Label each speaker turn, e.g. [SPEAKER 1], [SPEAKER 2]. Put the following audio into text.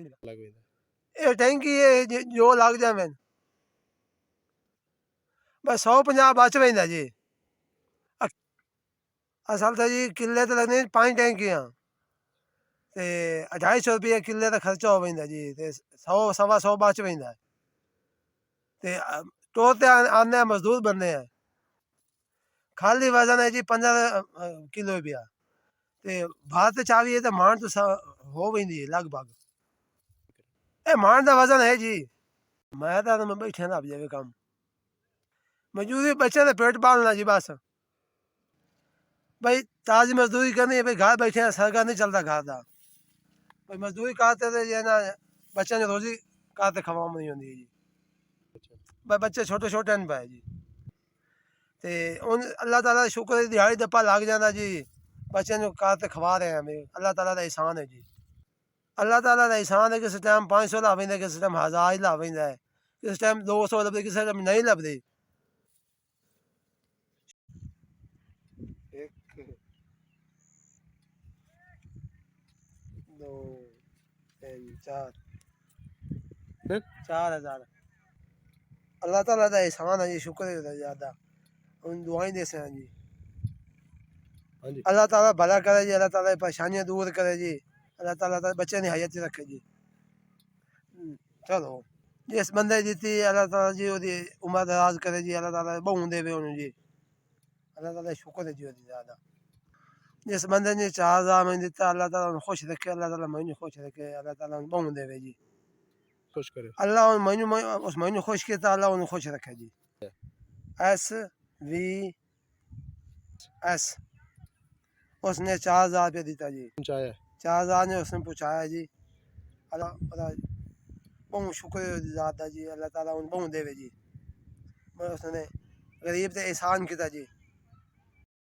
[SPEAKER 1] ਲੱਗ ਪੈਂਦਾ।
[SPEAKER 2] ਇਹ ਟੈਂਕੀ ਇਹ ਜੋ ਲੱਗ ਜਾਵੇ ਬਸ 150 ਬਚ ਪੈਂਦਾ ਜੀ। ਅਸਲ ਤਾਂ ਜੀ ਕਿੱਲੇ ਤੇ ਲੱਗਣੇ 5 ਟੈਂਕੀਆਂ ਤੇ 250 ਰੁਪਏ ਕਿੱਲੇ ਦਾ ਖਰਚਾ ਹੋ ਪੈਂਦਾ ਜੀ ਤੇ 100 ਸਵਾ 100 ਬਚ ਪੈਂਦਾ ਤੇ ਟੋਰ ਤੇ ਆਨੇ ਮਜ਼ਦੂਰ ਬੰਦੇ ਆ। ਖਾਲੀ ਵਜ਼ਨ ਹੈ ਜੀ 15 ਕਿਲੋ ਪਿਆ ਤੇ ਭਾਰਤ ਚਾਵੀ ਤਾਂ ਮਾਣ ਤੋਂ ਹੋ ਪੈਂਦੀ ਹੈ ਲਗਭਗ। ਇਹ ਮਾਣ ਦਾ ਵਜ਼ਨ ਹੈ ਜੀ। ਮੈਂ ਤਾਂ ਮੈਂ ਬੈਠਿਆ ਨਾ ਜਾਵੇ ਕੰਮ ਮਜ਼ਦੂਰੀ ਬੱਚਿਆਂ ਦੇ पेट पालना जी बस भाई ताजी मजदूरी करनी है भाई घर बैठे हैं सरकार नहीं चलता घर का भाई मजदूरी करते थे ये ना बच्चों ने रोजी करते खवाम नहीं होती है जी भाई बच्चे छोटे छोटे नहीं पाए जी ते उन अल्लाह ताला का शुक्र है दिहाड़ी दप्पा लग जाता जी बच्चों को करते खवा रहे हैं भाई अल्लाह ताला का एहसान है जी। अल्लाह ताला का एहसान है किस टाइम 500 ला पैंदा किस टाइम 1000 ला पैंदा है किस टाइम 200 लभदे किस टाइम नहीं लभदे। दो तीन चार 4000 अल्लाह ताला का एहसान है जी शुक्र है ज़्यादा उन दुआएं दे से हैं जी। अल्लाह ताला भला करे जी अल्लाह ताला परेशानियां दूर करे जी अल्लाह ताला बच्चे ने हयात रखे जी। चलो जिस बंदे जीती अल्लाह ताला जी ओदी उम्र दराज करे जी अल्लाह ताला बहु देवे उन्हें जी अल्लाह ताला शुक्र है जी ओदी ज़्यादा। जिस बंदे ने 4000 में दिता अल्लाह ताला उन्हें खुश रखे अल्लाह ताला मैनू खुश रखे अल्लाह ताला बहु देवे जी
[SPEAKER 1] खुश करे
[SPEAKER 2] अल्लाह मैनू उस मैनू खुश किया अल्लाह उन्हें खुश रखे जी। SVS उसने 4000 रुपये दिता जी
[SPEAKER 1] पहुंचाया
[SPEAKER 2] 4000 ने उसने पहुँचाया जी अल्लाह बहुत शुक्र ज़्यादा जी अल्लाह ताला उन्हें बहुत देवे जी मैं उसने गरीब से एहसान किया जी।